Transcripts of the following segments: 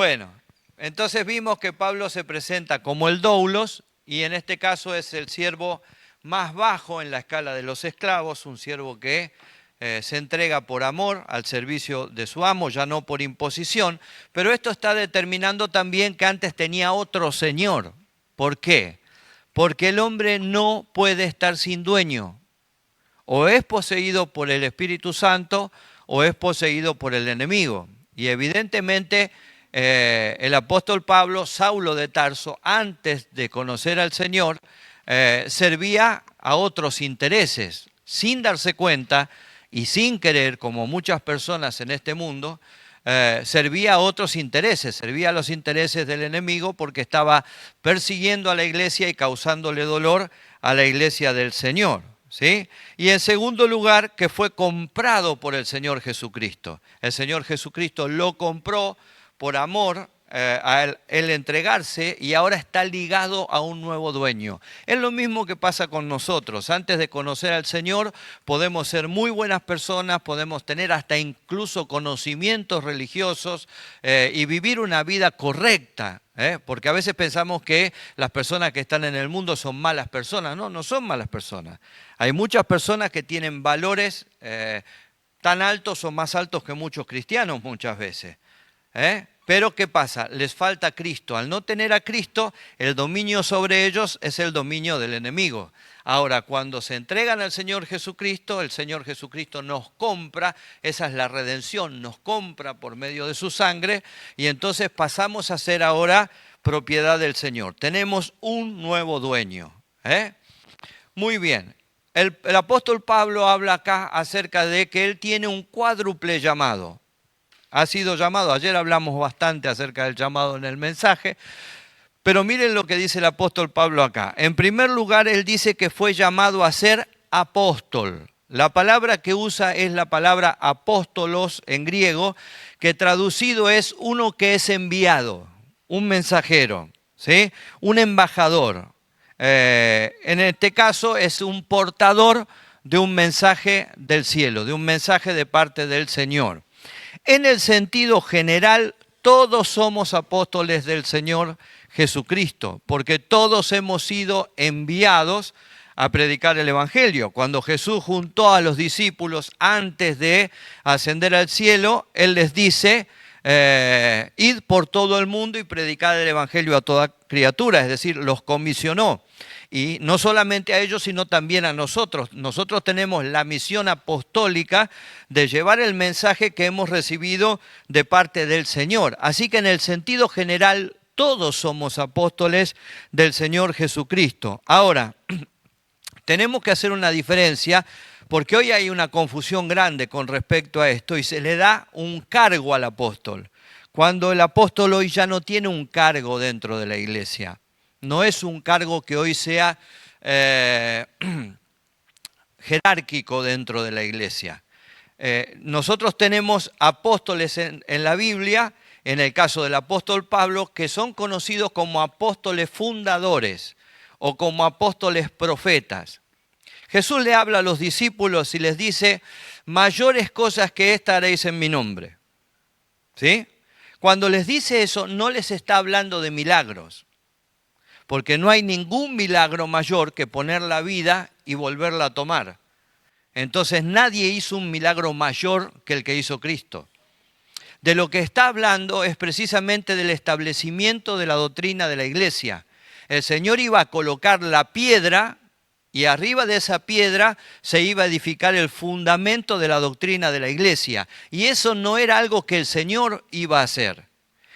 Bueno, entonces vimos que Pablo se presenta como el doulos y en este caso es el siervo más bajo en la escala de los esclavos, un siervo que se entrega por amor al servicio de su amo, ya no por imposición, pero esto está determinando también que antes tenía otro señor. ¿Por qué? Porque el hombre no puede estar sin dueño. O es poseído por el Espíritu Santo o es poseído por el enemigo. Y evidentemente el apóstol Pablo, Saulo de Tarso, antes de conocer al Señor, servía a otros intereses, sin darse cuenta y sin querer, como muchas personas en este mundo, servía a otros intereses, servía a los intereses del enemigo porque estaba persiguiendo a la iglesia y causándole dolor a la iglesia del Señor. ¿Sí? Y en segundo lugar, que fue comprado por el Señor Jesucristo. El Señor Jesucristo lo compró por amor a él entregarse y ahora está ligado a un nuevo dueño. Es lo mismo que pasa con nosotros. Antes de conocer al Señor podemos ser muy buenas personas, podemos tener hasta incluso conocimientos religiosos y vivir una vida correcta. Porque a veces pensamos que las personas que están en el mundo son malas personas. No, no son malas personas. Hay muchas personas que tienen valores tan altos o más altos que muchos cristianos muchas veces. Pero ¿qué pasa? Les falta Cristo. Al no tener a Cristo, el dominio sobre ellos es el dominio del enemigo. Ahora, cuando se entregan al Señor Jesucristo, el Señor Jesucristo nos compra, esa es la redención, nos compra por medio de su sangre y entonces pasamos a ser ahora propiedad del Señor. Tenemos un nuevo dueño. Muy bien. El apóstol Pablo habla acá acerca de que él tiene un cuádruple llamado. Ha sido llamado, ayer hablamos bastante acerca del llamado en el mensaje, pero miren lo que dice el apóstol Pablo acá. En primer lugar, él dice que fue llamado a ser apóstol. La palabra que usa es la palabra apóstolos en griego, que traducido es uno que es enviado, un mensajero, ¿sí? Un embajador. En este caso es un portador de un mensaje del cielo, de un mensaje de parte del Señor. En el sentido general, todos somos apóstoles del Señor Jesucristo, porque todos hemos sido enviados a predicar el Evangelio. Cuando Jesús juntó a los discípulos antes de ascender al cielo, Él les dice, id por todo el mundo y predicad el Evangelio a toda criatura, es decir, los comisionó. Y no solamente a ellos, sino también a nosotros. Nosotros tenemos la misión apostólica de llevar el mensaje que hemos recibido de parte del Señor. Así que en el sentido general, todos somos apóstoles del Señor Jesucristo. Ahora, tenemos que hacer una diferencia porque hoy hay una confusión grande con respecto a esto y se le da un cargo al apóstol. Cuando el apóstol hoy ya no tiene un cargo dentro de la iglesia. No es un cargo que hoy sea jerárquico dentro de la iglesia. Nosotros tenemos apóstoles en la Biblia, en el caso del apóstol Pablo, que son conocidos como apóstoles fundadores o como apóstoles profetas. Jesús le habla a los discípulos y les dice, mayores cosas que esta haréis en mi nombre. ¿Sí? Cuando les dice eso, no les está hablando de milagros. Porque no hay ningún milagro mayor que poner la vida y volverla a tomar. Entonces nadie hizo un milagro mayor que el que hizo Cristo. De lo que está hablando es precisamente del establecimiento de la doctrina de la iglesia. El Señor iba a colocar la piedra y arriba de esa piedra se iba a edificar el fundamento de la doctrina de la iglesia. Y eso no era algo que el Señor iba a hacer.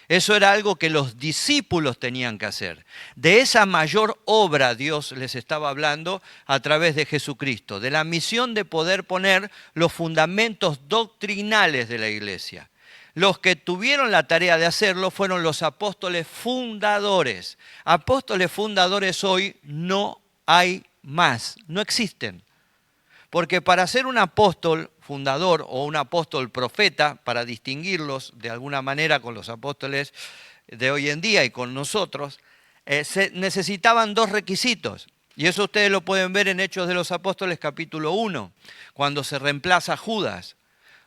Eso era algo que los discípulos tenían que hacer. De esa mayor obra Dios les estaba hablando a través de Jesucristo, de la misión de poder poner los fundamentos doctrinales de la iglesia. Los que tuvieron la tarea de hacerlo fueron los apóstoles fundadores. Apóstoles fundadores hoy no hay más, no existen. Porque para ser un apóstol fundador o un apóstol profeta, para distinguirlos de alguna manera con los apóstoles de hoy en día y con nosotros, se necesitaban dos requisitos. Y eso ustedes lo pueden ver en Hechos de los Apóstoles capítulo 1, cuando se reemplaza a Judas.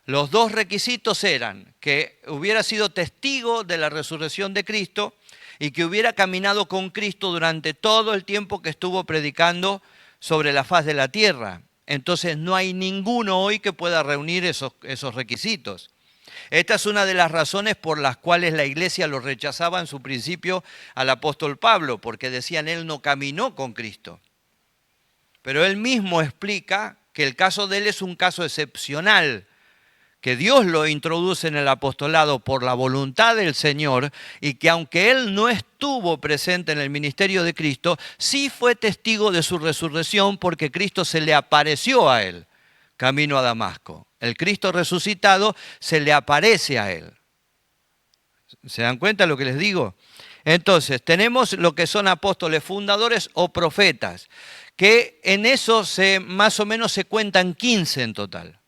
Los dos requisitos eran que hubiera sido testigo de la resurrección de Cristo y que hubiera caminado con Cristo durante todo el tiempo que estuvo predicando sobre la faz de la tierra. Entonces no hay ninguno hoy que pueda reunir esos requisitos. Esta es una de las razones por las cuales la iglesia lo rechazaba en su principio al apóstol Pablo, porque decían él no caminó con Cristo. Pero él mismo explica que el caso de él es un caso excepcional, que Dios lo introduce en el apostolado por la voluntad del Señor y que aunque él no estuvo presente en el ministerio de Cristo, sí fue testigo de su resurrección porque Cristo se le apareció a él camino a Damasco. El Cristo resucitado se le aparece a él. ¿Se dan cuenta de lo que les digo? Entonces, tenemos lo que son apóstoles fundadores o profetas, que en eso más o menos se cuentan 15 en total.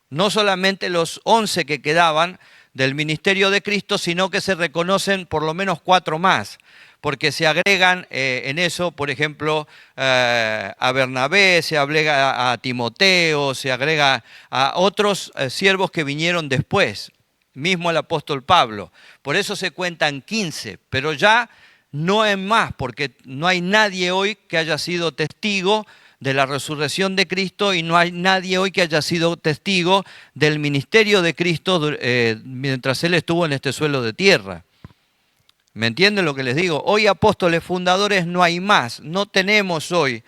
No solamente los 11 que quedaban del ministerio de Cristo, sino que se reconocen por lo menos 4 más, porque se agregan en eso, por ejemplo, a Bernabé, se agrega a Timoteo, se agrega a otros siervos que vinieron después, mismo el apóstol Pablo. Por eso se cuentan 15, pero ya no es más, porque no hay nadie hoy que haya sido testigo de la resurrección de Cristo y no hay nadie hoy que haya sido testigo del ministerio de Cristo mientras Él estuvo en este suelo de tierra. ¿Me entienden lo que les digo? Hoy apóstoles fundadores no hay más, no tenemos hoy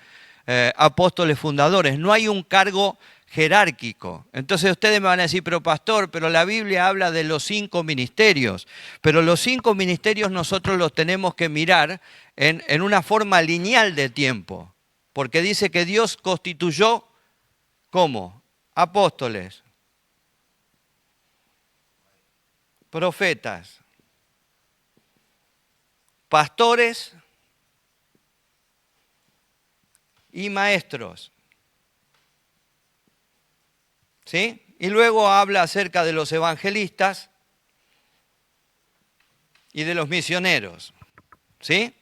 apóstoles fundadores, no hay un cargo jerárquico. Entonces ustedes me van a decir, pero pastor, pero la Biblia habla de los 5 ministerios, pero los 5 ministerios nosotros los tenemos que mirar en una forma lineal de tiempo. Porque dice que Dios constituyó, ¿cómo? Apóstoles, profetas, pastores y maestros. ¿Sí? Y luego habla acerca de los evangelistas y de los misioneros. ¿Sí?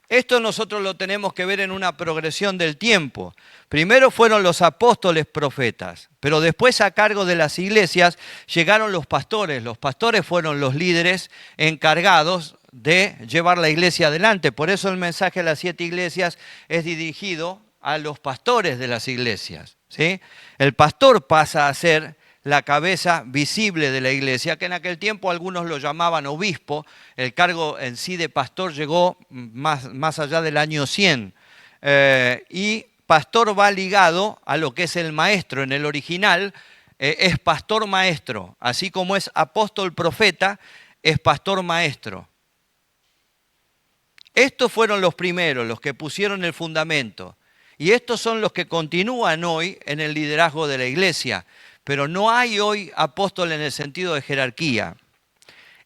Esto nosotros lo tenemos que ver en una progresión del tiempo. Primero fueron los apóstoles profetas, pero después a cargo de las iglesias llegaron los pastores. Los pastores fueron los líderes encargados de llevar la iglesia adelante. Por eso el mensaje a las 7 iglesias es dirigido a los pastores de las iglesias. ¿Sí? El pastor pasa a ser la cabeza visible de la iglesia, que en aquel tiempo algunos lo llamaban obispo. El cargo en sí de pastor llegó más allá del año 100. Y pastor va ligado a lo que es el maestro. En el original es pastor maestro, así como es apóstol profeta, es pastor maestro. Estos fueron los primeros, los que pusieron el fundamento. Y estos son los que continúan hoy en el liderazgo de la iglesia. Pero no hay hoy apóstol en el sentido de jerarquía.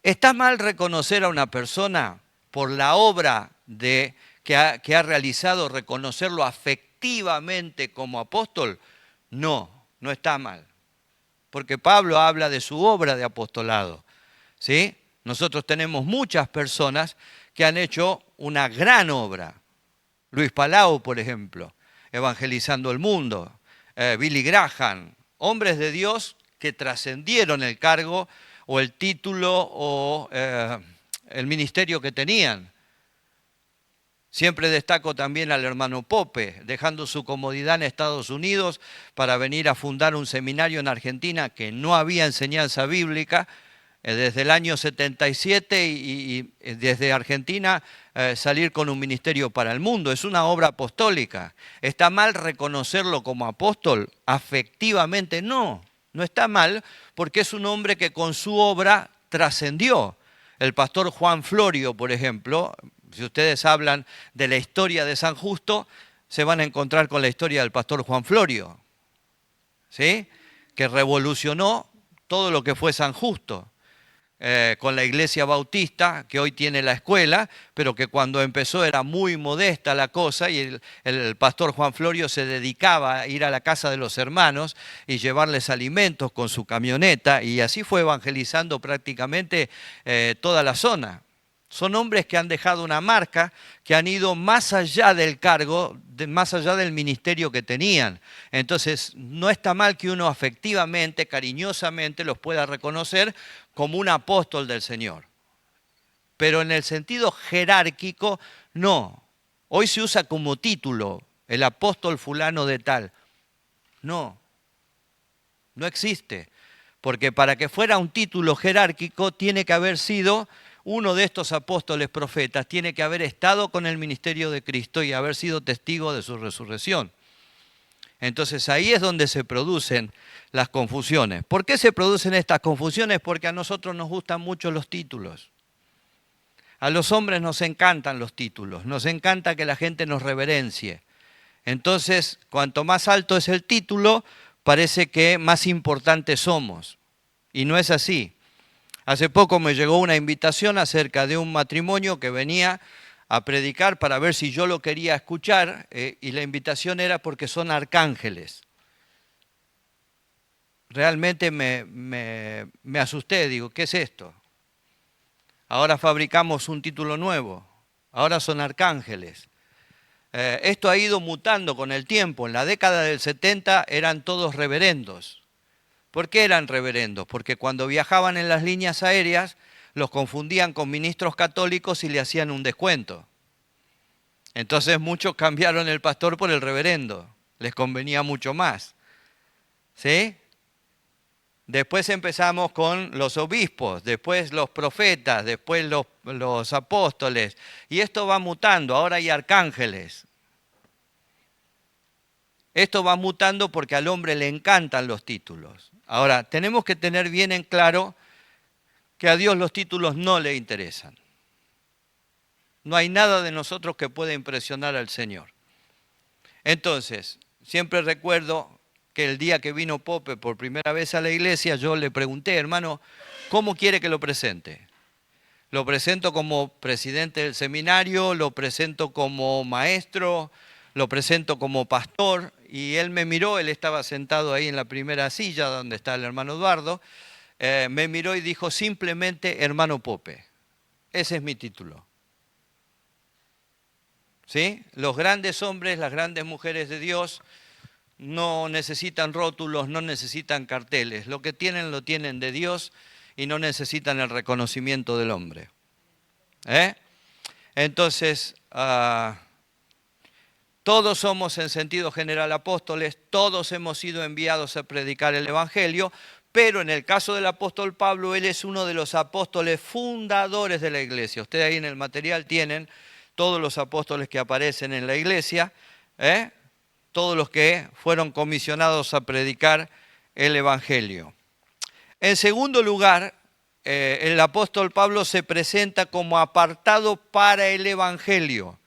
¿Está mal reconocer a una persona por la obra que ha realizado, reconocerlo afectivamente como apóstol? No, no está mal. Porque Pablo habla de su obra de apostolado. ¿Sí? Nosotros tenemos muchas personas que han hecho una gran obra. Luis Palau, por ejemplo, evangelizando el mundo. Billy Graham. Hombres de Dios que trascendieron el cargo o el título o el ministerio que tenían. Siempre destaco también al hermano Pope, dejando su comodidad en Estados Unidos para venir a fundar un seminario en Argentina que no había enseñanza bíblica, desde el año 77 y desde Argentina salir con un ministerio para el mundo. Es una obra apostólica. ¿Está mal reconocerlo como apóstol? Afectivamente no está mal, porque es un hombre que con su obra trascendió. El pastor Juan Florio, por ejemplo, si ustedes hablan de la historia de San Justo, se van a encontrar con la historia del pastor Juan Florio, ¿sí? Que revolucionó todo lo que fue San Justo. Con la iglesia bautista, que hoy tiene la escuela, pero que cuando empezó era muy modesta la cosa y el pastor Juan Florio se dedicaba a ir a la casa de los hermanos y llevarles alimentos con su camioneta y así fue evangelizando prácticamente toda la zona. Son hombres que han dejado una marca, que han ido más allá del cargo, más allá del ministerio que tenían. Entonces, no está mal que uno afectivamente, cariñosamente los pueda reconocer como un apóstol del Señor. Pero en el sentido jerárquico, no. Hoy se usa como título, el apóstol fulano de tal. No, no existe. Porque para que fuera un título jerárquico tiene que haber sido uno de estos apóstoles profetas, tiene que haber estado con el ministerio de Cristo y haber sido testigo de su resurrección. Entonces ahí es donde se producen las confusiones. ¿Por qué se producen estas confusiones? Porque a nosotros nos gustan mucho los títulos. A los hombres nos encantan los títulos, nos encanta que la gente nos reverencie. Entonces, cuanto más alto es el título, parece que más importantes somos. Y no es así. Hace poco me llegó una invitación acerca de un matrimonio que venía a predicar para ver si yo lo quería escuchar, y la invitación era porque son arcángeles. Realmente me asusté, digo, ¿qué es esto? Ahora fabricamos un título nuevo, ahora son arcángeles. Esto ha ido mutando con el tiempo. En la década del 70 eran todos reverendos. ¿Por qué eran reverendos? Porque cuando viajaban en las líneas aéreas los confundían con ministros católicos y le hacían un descuento. Entonces muchos cambiaron el pastor por el reverendo, les convenía mucho más. ¿Sí? Después empezamos con los obispos, después los profetas, después los apóstoles. Y esto va mutando, ahora hay arcángeles. Esto va mutando porque al hombre le encantan los títulos. Ahora, tenemos que tener bien en claro que a Dios los títulos no le interesan. No hay nada de nosotros que pueda impresionar al Señor. Entonces, siempre recuerdo que el día que vino Pope por primera vez a la iglesia, yo le pregunté, hermano, ¿cómo quiere que lo presente? ¿Lo presento como presidente del seminario? ¿Lo presento como maestro? ¿Lo presento como pastor? Y él me miró, él estaba sentado ahí en la primera silla donde está el hermano Eduardo, me miró y dijo simplemente hermano Pope. Ese es mi título. ¿Sí? Los grandes hombres, las grandes mujeres de Dios no necesitan rótulos, no necesitan carteles. Lo que tienen lo tienen de Dios y no necesitan el reconocimiento del hombre. Entonces, todos somos en sentido general apóstoles, todos hemos sido enviados a predicar el Evangelio, pero en el caso del apóstol Pablo, él es uno de los apóstoles fundadores de la iglesia. Ustedes ahí en el material tienen todos los apóstoles que aparecen en la iglesia, todos los que fueron comisionados a predicar el Evangelio. En segundo lugar, el apóstol Pablo se presenta como apartado para el Evangelio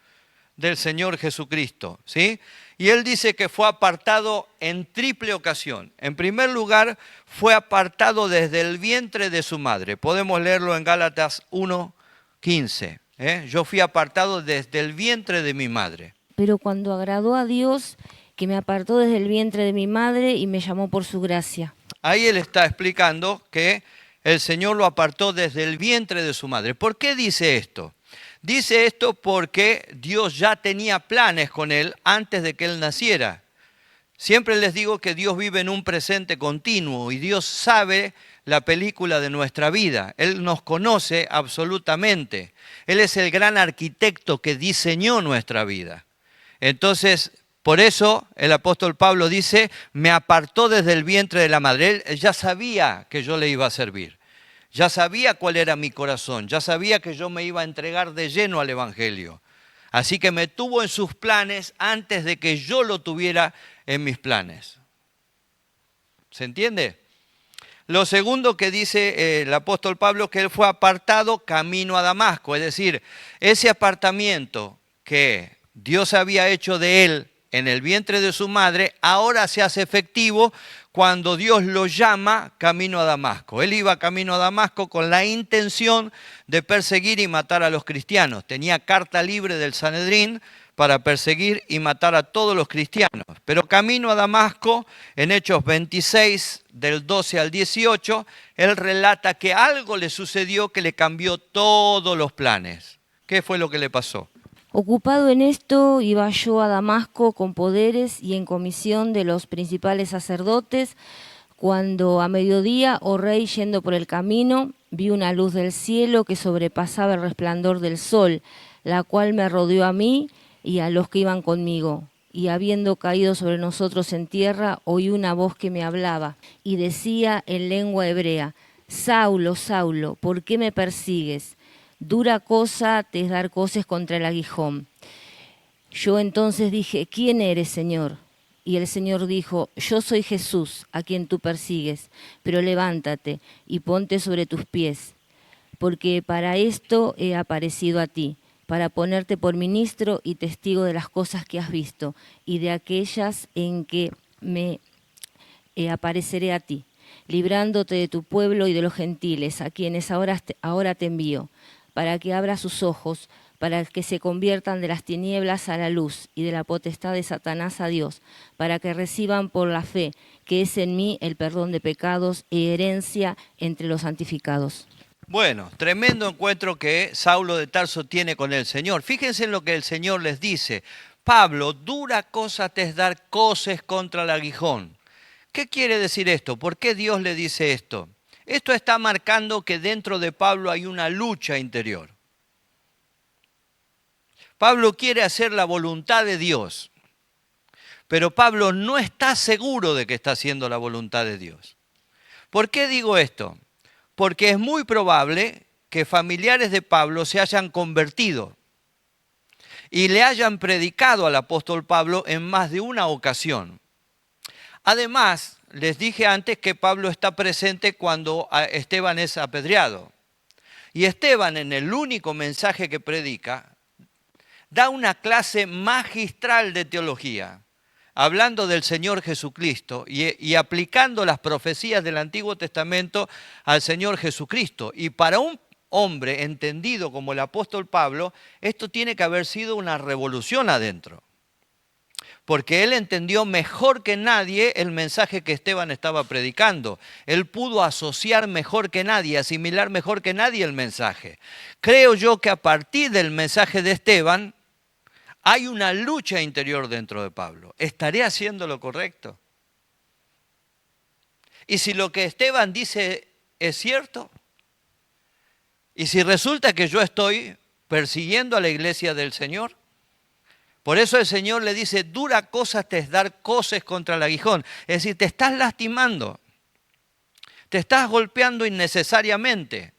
del Señor Jesucristo, ¿sí? Y él dice que fue apartado en triple ocasión. En primer lugar, fue apartado desde el vientre de su madre. Podemos leerlo en Gálatas 1:15. Yo fui apartado desde el vientre de mi madre. Pero cuando agradó a Dios, que me apartó desde el vientre de mi madre y me llamó por su gracia. Ahí él está explicando que el Señor lo apartó desde el vientre de su madre. ¿Por qué dice esto? Dice esto porque Dios ya tenía planes con él antes de que él naciera. Siempre les digo que Dios vive en un presente continuo y Dios sabe la película de nuestra vida. Él nos conoce absolutamente. Él es el gran arquitecto que diseñó nuestra vida. Entonces, por eso el apóstol Pablo dice, me apartó desde el vientre de la madre. Él ya sabía que yo le iba a servir. Ya sabía cuál era mi corazón, ya sabía que yo me iba a entregar de lleno al Evangelio. Así que me tuvo en sus planes antes de que yo lo tuviera en mis planes. ¿Se entiende? Lo segundo que dice el apóstol Pablo es que él fue apartado camino a Damasco. Es decir, ese apartamiento que Dios había hecho de él en el vientre de su madre, ahora se hace efectivo cuando Dios lo llama camino a Damasco. Él iba camino a Damasco con la intención de perseguir y matar a los cristianos. Tenía carta libre del Sanedrín para perseguir y matar a todos los cristianos. Pero camino a Damasco, en Hechos 26, del 12 al 18, él relata que algo le sucedió que le cambió todos los planes. ¿Qué fue lo que le pasó? Ocupado en esto, iba yo a Damasco con poderes y en comisión de los principales sacerdotes, cuando a mediodía, oh rey, yendo por el camino, vi una luz del cielo que sobrepasaba el resplandor del sol, la cual me rodeó a mí y a los que iban conmigo. Y habiendo caído sobre nosotros en tierra, oí una voz que me hablaba y decía en lengua hebrea: Saulo, Saulo, ¿por qué me persigues? Dura cosa te es dar coces contra el aguijón. Yo entonces dije: ¿quién eres, Señor? Y el Señor dijo: yo soy Jesús, a quien tú persigues, pero levántate y ponte sobre tus pies, porque para esto he aparecido a ti, para ponerte por ministro y testigo de las cosas que has visto y de aquellas en que me apareceré a ti, librándote de tu pueblo y de los gentiles, a quienes ahora te envío, para que abra sus ojos, para que se conviertan de las tinieblas a la luz y de la potestad de Satanás a Dios, para que reciban por la fe que es en mí el perdón de pecados y herencia entre los santificados. Bueno, tremendo encuentro que Saulo de Tarso tiene con el Señor. Fíjense en lo que el Señor les dice. Pablo, dura cosa te es dar coces contra el aguijón. ¿Qué quiere decir esto? ¿Por qué Dios le dice esto? Esto está marcando que dentro de Pablo hay una lucha interior. Pablo quiere hacer la voluntad de Dios, pero Pablo no está seguro de que está haciendo la voluntad de Dios. ¿Por qué digo esto? Porque es muy probable que familiares de Pablo se hayan convertido y le hayan predicado al apóstol Pablo en más de una ocasión. Además, les dije antes que Pablo está presente cuando Esteban es apedreado. Y Esteban, en el único mensaje que predica, da una clase magistral de teología, hablando del Señor Jesucristo y aplicando las profecías del Antiguo Testamento al Señor Jesucristo. Y para un hombre entendido como el apóstol Pablo, esto tiene que haber sido una revolución adentro. Porque él entendió mejor que nadie el mensaje que Esteban estaba predicando. Él pudo asociar mejor que nadie, asimilar mejor que nadie el mensaje. Creo yo que a partir del mensaje de Esteban hay una lucha interior dentro de Pablo. ¿Estaré haciendo lo correcto? Y si lo que Esteban dice es cierto, y si resulta que yo estoy persiguiendo a la iglesia del Señor, por eso el Señor le dice, dura cosa te es dar coces contra el aguijón. Es decir, te estás lastimando, te estás golpeando innecesariamente.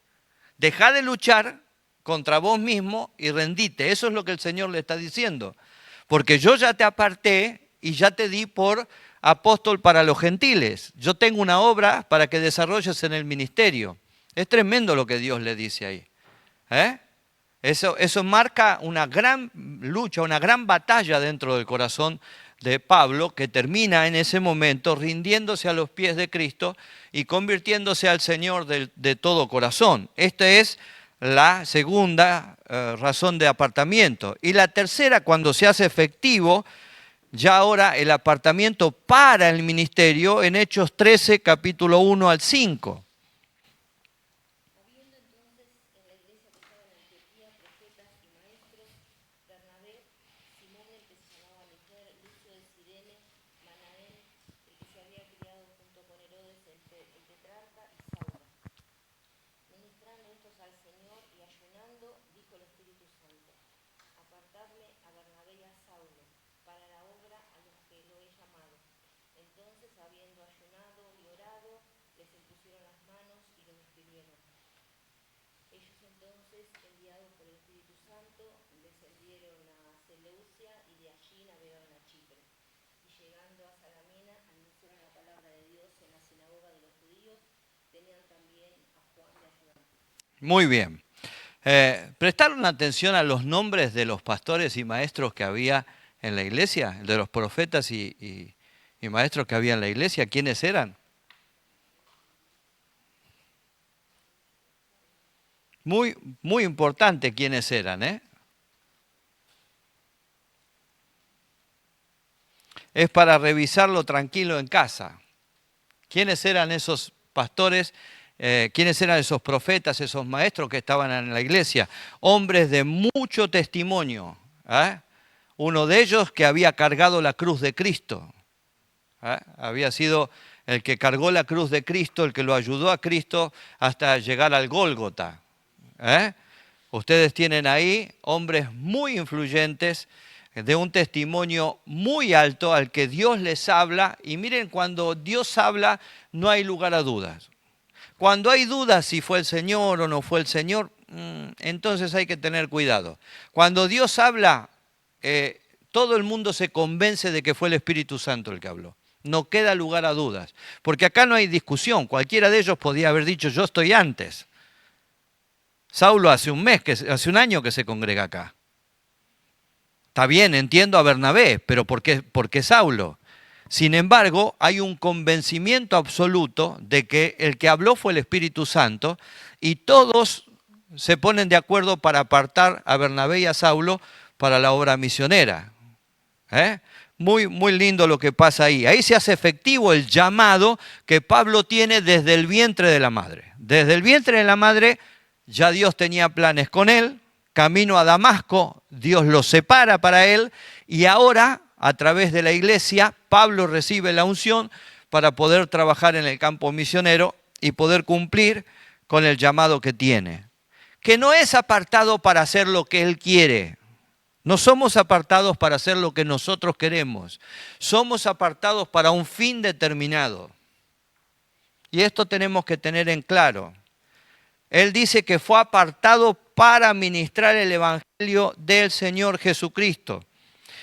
Deja de luchar contra vos mismo y rendite. Eso es lo que el Señor le está diciendo. Porque yo ya te aparté y ya te di por apóstol para los gentiles. Yo tengo una obra para que desarrolles en el ministerio. Es tremendo lo que Dios le dice ahí. Eso marca una gran lucha, una gran batalla dentro del corazón de Pablo, que termina en ese momento rindiéndose a los pies de Cristo y convirtiéndose al Señor de todo corazón. Esta es la segunda razón de apartamiento. Y la tercera, cuando se hace efectivo, ya ahora el apartamiento para el ministerio en Hechos 13, capítulo 1 al 5. Muy bien. ¿Prestaron atención a los nombres de los pastores y maestros que había en la iglesia, el de los profetas y maestros que había en la iglesia. ¿Quiénes eran? Muy, muy importante quiénes eran, ¿eh? Es para revisarlo tranquilo en casa. ¿Quiénes eran esos pastores? ¿Quiénes eran esos profetas, esos maestros que estaban en la iglesia? Hombres de mucho testimonio. ¿Eh? Uno de ellos que había cargado la cruz de Cristo. Había sido el que cargó la cruz de Cristo, el que lo ayudó a Cristo hasta llegar al Gólgota. Ustedes tienen ahí hombres muy influyentes, de un testimonio muy alto al que Dios les habla. Y miren, cuando Dios habla no hay lugar a dudas. Cuando hay dudas si fue el Señor o no fue el Señor, entonces hay que tener cuidado. Cuando Dios habla, todo el mundo se convence de que fue el Espíritu Santo el que habló. No queda lugar a dudas, porque acá no hay discusión. Cualquiera de ellos podía haber dicho, yo estoy antes. Saulo hace un año que se congrega acá. Está bien, entiendo a Bernabé, pero ¿por qué Saulo? Sin embargo, hay un convencimiento absoluto de que el que habló fue el Espíritu Santo y todos se ponen de acuerdo para apartar a Bernabé y a Saulo para la obra misionera. Muy, muy lindo lo que pasa ahí. Ahí se hace efectivo el llamado que Pablo tiene desde el vientre de la madre. Desde el vientre de la madre ya Dios tenía planes con él. Camino a Damasco, Dios lo separa para él y ahora, a través de la iglesia, Pablo recibe la unción para poder trabajar en el campo misionero y poder cumplir con el llamado que tiene. Que no es apartado para hacer lo que él quiere. No somos apartados para hacer lo que nosotros queremos. Somos apartados para un fin determinado. Y esto tenemos que tener en claro. Él dice que fue apartado para ministrar el Evangelio del Señor Jesucristo.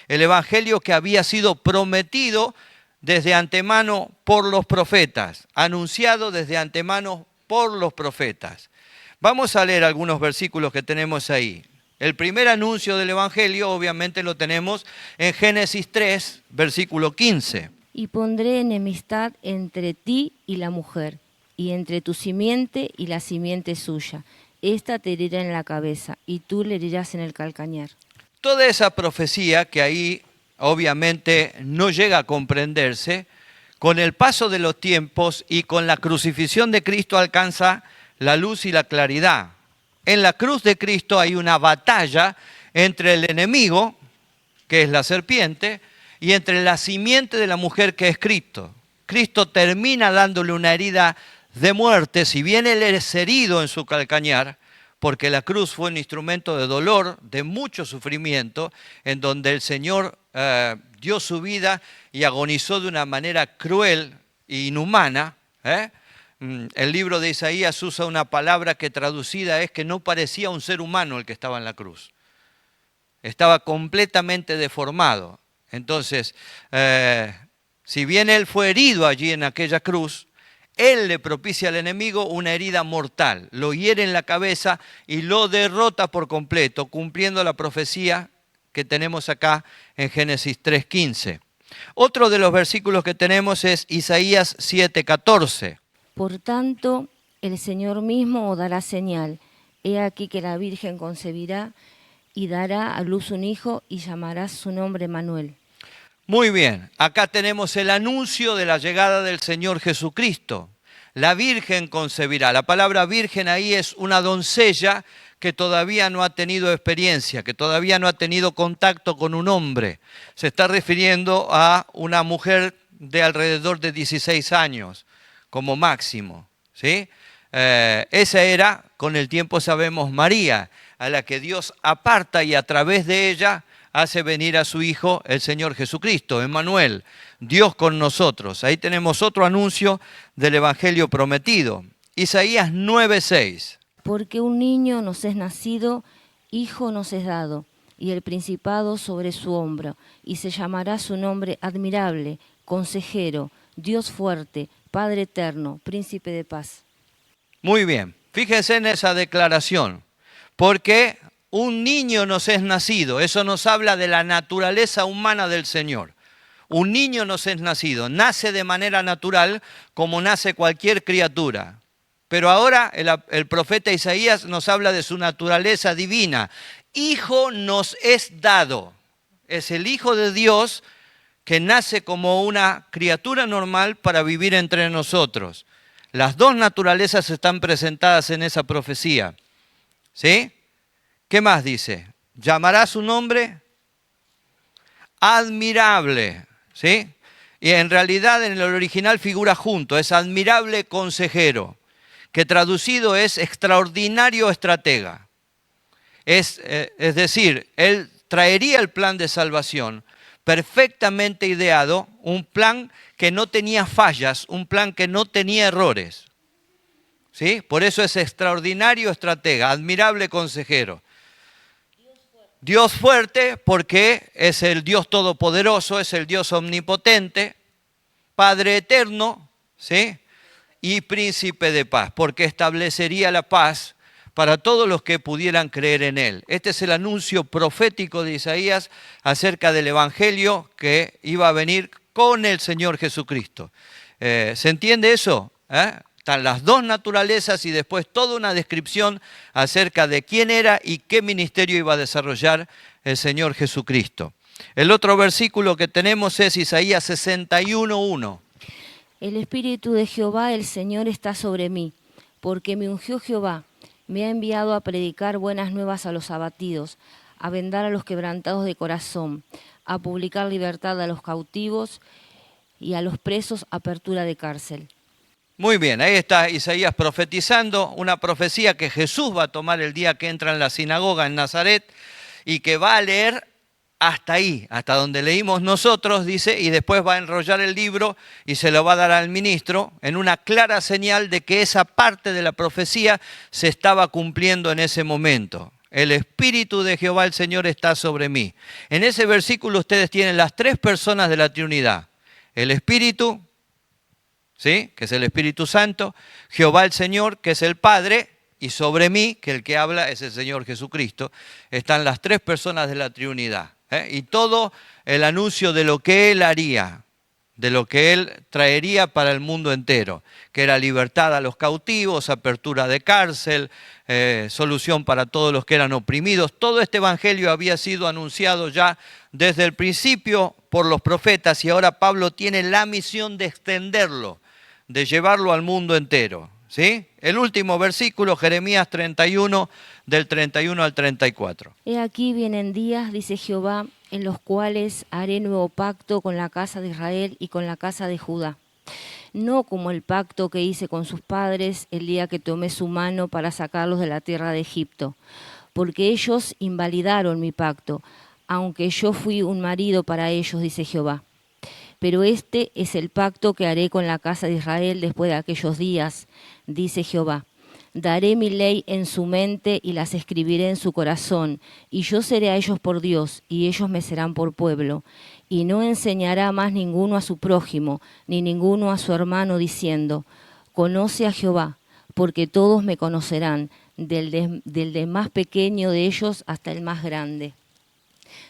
El Evangelio que había sido prometido desde antemano por los profetas, anunciado desde antemano por los profetas. Vamos a leer algunos versículos que tenemos ahí. El primer anuncio del Evangelio obviamente lo tenemos en Génesis 3, versículo 15. Y pondré enemistad entre ti y la mujer, y entre tu simiente y la simiente suya. Esta te herirá en la cabeza, y tú le herirás en el calcañar. Toda esa profecía que ahí obviamente no llega a comprenderse, con el paso de los tiempos y con la crucifixión de Cristo alcanza la luz y la claridad. En la cruz de Cristo hay una batalla entre el enemigo, que es la serpiente, y entre la simiente de la mujer, que es Cristo. Cristo termina dándole una herida de muerte, si bien él es herido en su calcañar, porque la cruz fue un instrumento de dolor, de mucho sufrimiento, en donde el Señor dio su vida y agonizó de una manera cruel e inhumana. El libro de Isaías usa una palabra que traducida es que no parecía un ser humano el que estaba en la cruz. Estaba completamente deformado. Entonces, si bien él fue herido allí en aquella cruz, él le propicia al enemigo una herida mortal, lo hiere en la cabeza y lo derrota por completo, cumpliendo la profecía que tenemos acá en Génesis 3:15. Otro de los versículos que tenemos es Isaías 7:14. Por tanto, el Señor mismo os dará señal. He aquí que la Virgen concebirá y dará a luz un hijo y llamará su nombre Manuel. Muy bien, acá tenemos el anuncio de la llegada del Señor Jesucristo. La Virgen concebirá. La palabra virgen ahí es una doncella que todavía no ha tenido experiencia, que todavía no ha tenido contacto con un hombre. Se está refiriendo a una mujer de alrededor de 16 años, como máximo, ¿sí? Esa era, con el tiempo sabemos, María, a la que Dios aparta y a través de ella hace venir a su Hijo, el Señor Jesucristo, Emmanuel, Dios con nosotros. Ahí tenemos otro anuncio del Evangelio prometido. Isaías 9:6. Porque un niño nos es nacido, hijo nos es dado, y el principado sobre su hombro, y se llamará su nombre admirable, consejero, Dios fuerte, Padre eterno, príncipe de paz. Muy bien, fíjense en esa declaración, porque un niño nos es nacido. Eso nos habla de la naturaleza humana del Señor. Un niño nos es nacido, nace de manera natural como nace cualquier criatura. Pero ahora el profeta Isaías nos habla de su naturaleza divina. Hijo nos es dado. Es el Hijo de Dios que nace como una criatura normal para vivir entre nosotros. Las dos naturalezas están presentadas en esa profecía. ¿Sí? ¿Qué más dice? Llamará su nombre admirable. ¿Sí? Y en realidad en el original figura junto, es admirable consejero, que traducido es extraordinario estratega. Es decir, él traería el plan de salvación perfectamente ideado, un plan que no tenía fallas, un plan que no tenía errores. ¿Sí? Por eso es extraordinario estratega, admirable consejero. Dios fuerte porque es el Dios todopoderoso, es el Dios omnipotente, Padre eterno, ¿sí? Y príncipe de paz, porque establecería la paz para todos los que pudieran creer en él. Este es el anuncio profético de Isaías acerca del evangelio que iba a venir con el Señor Jesucristo. ¿Se entiende eso? Están las dos naturalezas y después toda una descripción acerca de quién era y qué ministerio iba a desarrollar el Señor Jesucristo. El otro versículo que tenemos es Isaías 61:1. El Espíritu de Jehová, el Señor, está sobre mí, porque me ungió Jehová, me ha enviado a predicar buenas nuevas a los abatidos, a vendar a los quebrantados de corazón, a publicar libertad a los cautivos y a los presos apertura de cárcel. Muy bien, ahí está Isaías profetizando una profecía que Jesús va a tomar el día que entra en la sinagoga en Nazaret y que va a leer hasta ahí, hasta donde leímos nosotros, dice, y después va a enrollar el libro y se lo va a dar al ministro en una clara señal de que esa parte de la profecía se estaba cumpliendo en ese momento. El Espíritu de Jehová el Señor está sobre mí. En ese versículo ustedes tienen las tres personas de la Trinidad. El Espíritu, ¿sí? Que es el Espíritu Santo, Jehová el Señor, que es el Padre, y sobre mí, que el que habla es el Señor Jesucristo. Están las tres personas de la Trinidad. Y todo el anuncio de lo que Él haría, de lo que Él traería para el mundo entero, que era libertad a los cautivos, apertura de cárcel, solución para todos los que eran oprimidos. Todo este evangelio había sido anunciado ya desde el principio por los profetas y ahora Pablo tiene la misión de extenderlo, de llevarlo al mundo entero. ¿Sí? El último versículo, Jeremías 31, del 31 al 34. He aquí vienen días, dice Jehová, en los cuales haré nuevo pacto con la casa de Israel y con la casa de Judá. No como el pacto que hice con sus padres el día que tomé su mano para sacarlos de la tierra de Egipto, porque ellos invalidaron mi pacto, aunque yo fui un marido para ellos, dice Jehová. Pero este es el pacto que haré con la casa de Israel después de aquellos días, dice Jehová. Daré mi ley en su mente y las escribiré en su corazón, y yo seré a ellos por Dios, y ellos me serán por pueblo. Y no enseñará más ninguno a su prójimo, ni ninguno a su hermano, diciendo, conoce a Jehová, porque todos me conocerán, del más pequeño de ellos hasta el más grande.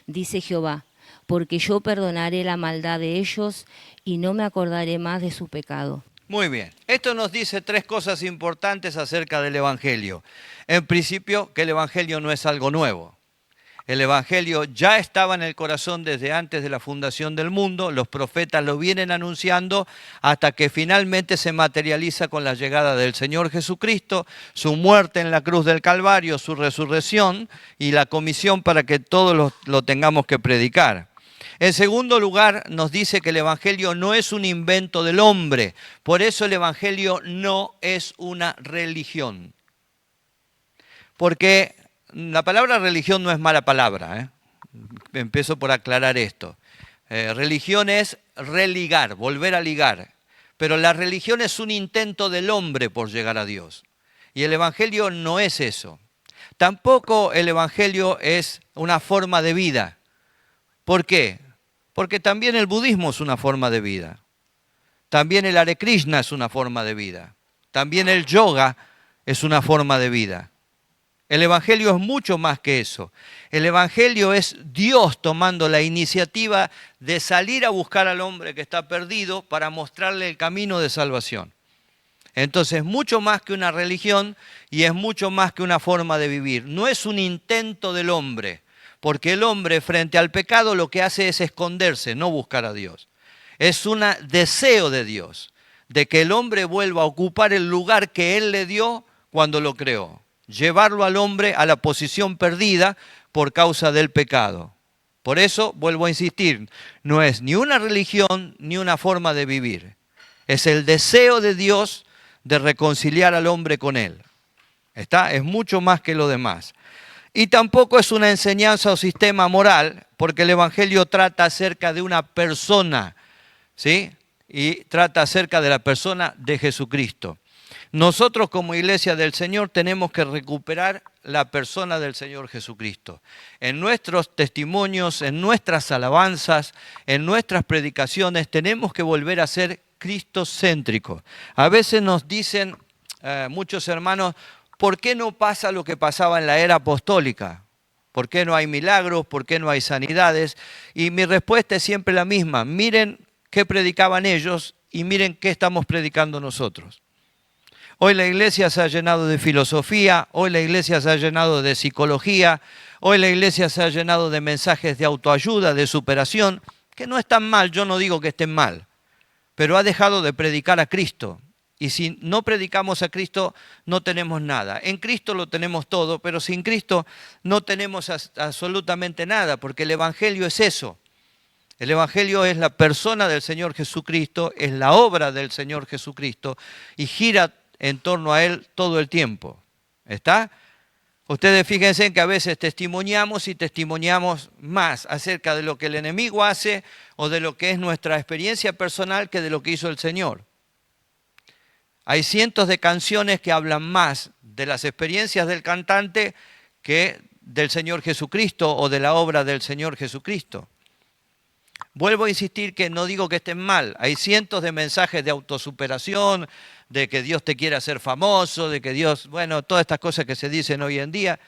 Dice Jehová, porque yo perdonaré la maldad de ellos y no me acordaré más de su pecado. Muy bien, esto nos dice tres cosas importantes acerca del Evangelio. En principio, que el Evangelio no es algo nuevo. El Evangelio ya estaba en el corazón desde antes de la fundación del mundo, los profetas lo vienen anunciando hasta que finalmente se materializa con la llegada del Señor Jesucristo, su muerte en la cruz del Calvario, su resurrección y la comisión para que todos lo tengamos que predicar. En segundo lugar, nos dice que el Evangelio no es un invento del hombre, por eso el Evangelio no es una religión. Porque la palabra religión no es mala palabra, Empiezo por aclarar esto. Religión es religar, volver a ligar, pero la religión es un intento del hombre por llegar a Dios. Y el Evangelio no es eso. Tampoco el Evangelio es una forma de vida. ¿Por qué? Porque también el budismo es una forma de vida. También el Hare Krishna es una forma de vida. También el yoga es una forma de vida. El Evangelio es mucho más que eso. El Evangelio es Dios tomando la iniciativa de salir a buscar al hombre que está perdido para mostrarle el camino de salvación. Entonces, mucho más que una religión y es mucho más que una forma de vivir. No es un intento del hombre, porque el hombre frente al pecado lo que hace es esconderse, no buscar a Dios. Es un deseo de Dios, de que el hombre vuelva a ocupar el lugar que Él le dio cuando lo creó. Llevarlo al hombre a la posición perdida por causa del pecado. Por eso, vuelvo a insistir, no es ni una religión ni una forma de vivir. Es el deseo de Dios de reconciliar al hombre con Él. ¿Está? Es mucho más que lo demás. Y tampoco es una enseñanza o sistema moral, porque el Evangelio trata acerca de una persona, ¿sí? Y trata acerca de la persona de Jesucristo. Nosotros como Iglesia del Señor tenemos que recuperar la persona del Señor Jesucristo. En nuestros testimonios, en nuestras alabanzas, en nuestras predicaciones, tenemos que volver a ser cristocéntricos. A veces nos dicen muchos hermanos, ¿por qué no pasa lo que pasaba en la era apostólica? ¿Por qué no hay milagros? ¿Por qué no hay sanidades? Y mi respuesta es siempre la misma. Miren qué predicaban ellos y miren qué estamos predicando nosotros. Hoy la iglesia se ha llenado de filosofía, hoy la iglesia se ha llenado de psicología, hoy la iglesia se ha llenado de mensajes de autoayuda, de superación, que no están mal, yo no digo que estén mal, pero ha dejado de predicar a Cristo. Y si no predicamos a Cristo, no tenemos nada. En Cristo lo tenemos todo, pero sin Cristo no tenemos absolutamente nada, porque el Evangelio es eso. El Evangelio es la persona del Señor Jesucristo, es la obra del Señor Jesucristo y gira en torno a Él todo el tiempo. ¿Está? Ustedes fíjense en que a veces testimoniamos y testimoniamos más acerca de lo que el enemigo hace o de lo que es nuestra experiencia personal que de lo que hizo el Señor. Hay cientos de canciones que hablan más de las experiencias del cantante que del Señor Jesucristo o de la obra del Señor Jesucristo. Vuelvo a insistir que no digo que estén mal. Hay cientos de mensajes de autosuperación, de que Dios te quiere hacer famoso, de que Dios, bueno, todas estas cosas que se dicen hoy en día,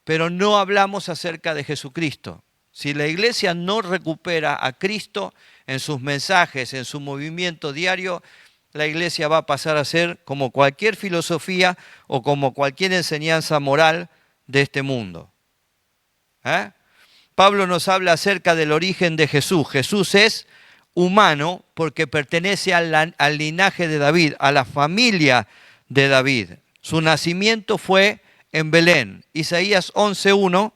pero no hablamos acerca de Jesucristo. Si la iglesia no recupera a Cristo en sus mensajes, en su movimiento diario, la iglesia va a pasar a ser como cualquier filosofía o como cualquier enseñanza moral de este mundo. Pablo nos habla acerca del origen de Jesús. Jesús es humano porque pertenece al linaje de David, a la familia de David. Su nacimiento fue en Belén. Isaías 11:1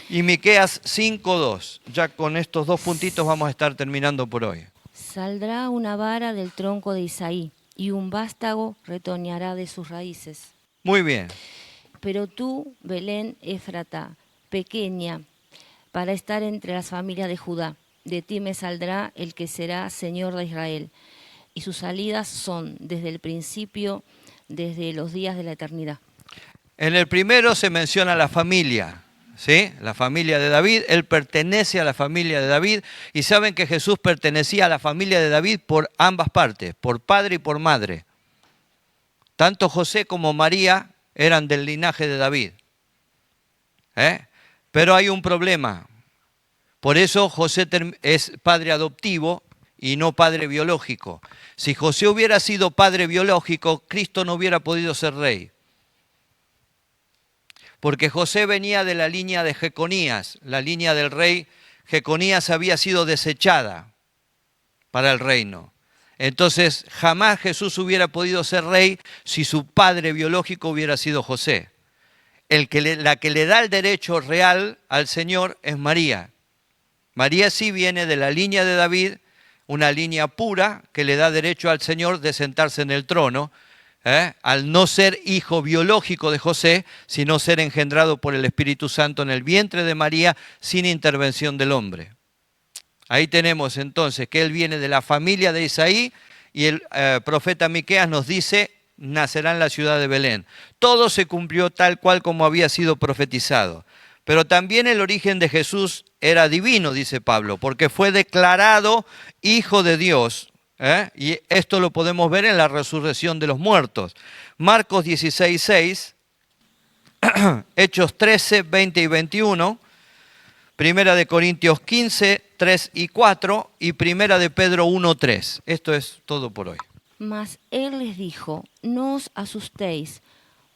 y Miqueas 5:2. Ya con estos dos puntitos vamos a estar terminando por hoy. Saldrá una vara del tronco de Isaí y un vástago retoñará de sus raíces. Muy bien. Pero tú, Belén Éfrata, pequeña, para estar entre las familias de Judá, de ti me saldrá el que será Señor de Israel, y sus salidas son desde el principio, desde los días de la eternidad. En el primero se menciona la familia, ¿sí? La familia de David. Él pertenece a la familia de David, y saben que Jesús pertenecía a la familia de David por ambas partes, por padre y por madre. Tanto José como María eran del linaje de David. Pero hay un problema. Por eso José es padre adoptivo y no padre biológico. Si José hubiera sido padre biológico, Cristo no hubiera podido ser rey. Porque José venía de la línea de Jeconías, la línea del rey Jeconías había sido desechada para el reino. Entonces jamás Jesús hubiera podido ser rey si su padre biológico hubiera sido José. La que le da el derecho real al Señor es María. María sí viene de la línea de David, una línea pura que le da derecho al Señor de sentarse en el trono, al no ser hijo biológico de José, sino ser engendrado por el Espíritu Santo en el vientre de María sin intervención del hombre. Ahí tenemos entonces que él viene de la familia de Isaí y el profeta Miqueas nos dice, nacerá en la ciudad de Belén. Todo se cumplió tal cual como había sido profetizado. Pero también el origen de Jesús era divino, dice Pablo, porque fue declarado Hijo de Dios. Y esto lo podemos ver en la resurrección de los muertos. Marcos 16:6 Hechos 13, 20 y 21, Primera de Corintios 15, 3 y 4 y Primera de Pedro 1, 3. Esto es todo por hoy. Mas él les dijo, no os asustéis,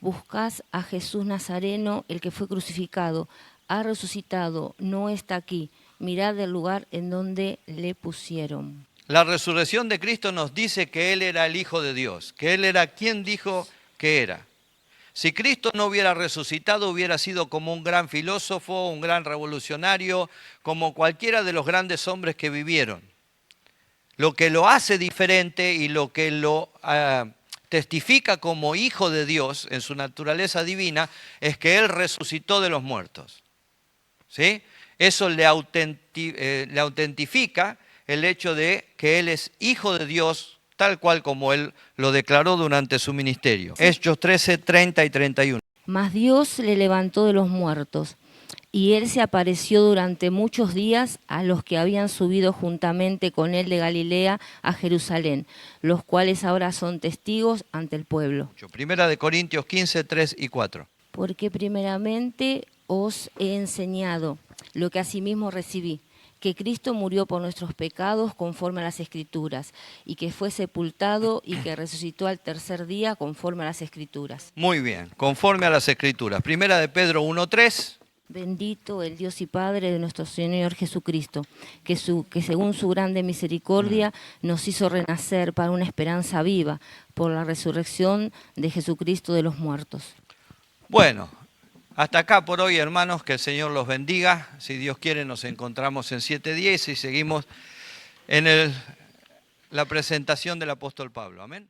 buscad a Jesús Nazareno, el que fue crucificado, ha resucitado, no está aquí, mirad el lugar en donde le pusieron. La resurrección de Cristo nos dice que Él era el Hijo de Dios, que Él era quien dijo que era. Si Cristo no hubiera resucitado, hubiera sido como un gran filósofo, un gran revolucionario, como cualquiera de los grandes hombres que vivieron. Lo que lo hace diferente y lo que lo testifica como Hijo de Dios en su naturaleza divina es que Él resucitó de los muertos. ¿Sí? Eso le autentifica el hecho de que Él es Hijo de Dios, tal cual como Él lo declaró durante su ministerio. Hechos 13, 30 y 31. Mas Dios le levantó de los muertos, y él se apareció durante muchos días a los que habían subido juntamente con él de Galilea a Jerusalén, los cuales ahora son testigos ante el pueblo. Primera de Corintios 15, 3 y 4. Porque primeramente os he enseñado lo que asimismo recibí, que Cristo murió por nuestros pecados conforme a las Escrituras, y que fue sepultado y que resucitó al tercer día conforme a las Escrituras. Muy bien, conforme a las Escrituras. Primera de Pedro 1:3. Bendito el Dios y Padre de nuestro Señor Jesucristo, que según su grande misericordia nos hizo renacer para una esperanza viva por la resurrección de Jesucristo de los muertos. Bueno, hasta acá por hoy, hermanos, que el Señor los bendiga. Si Dios quiere, nos encontramos en 7 días y seguimos en la presentación del apóstol Pablo. Amén.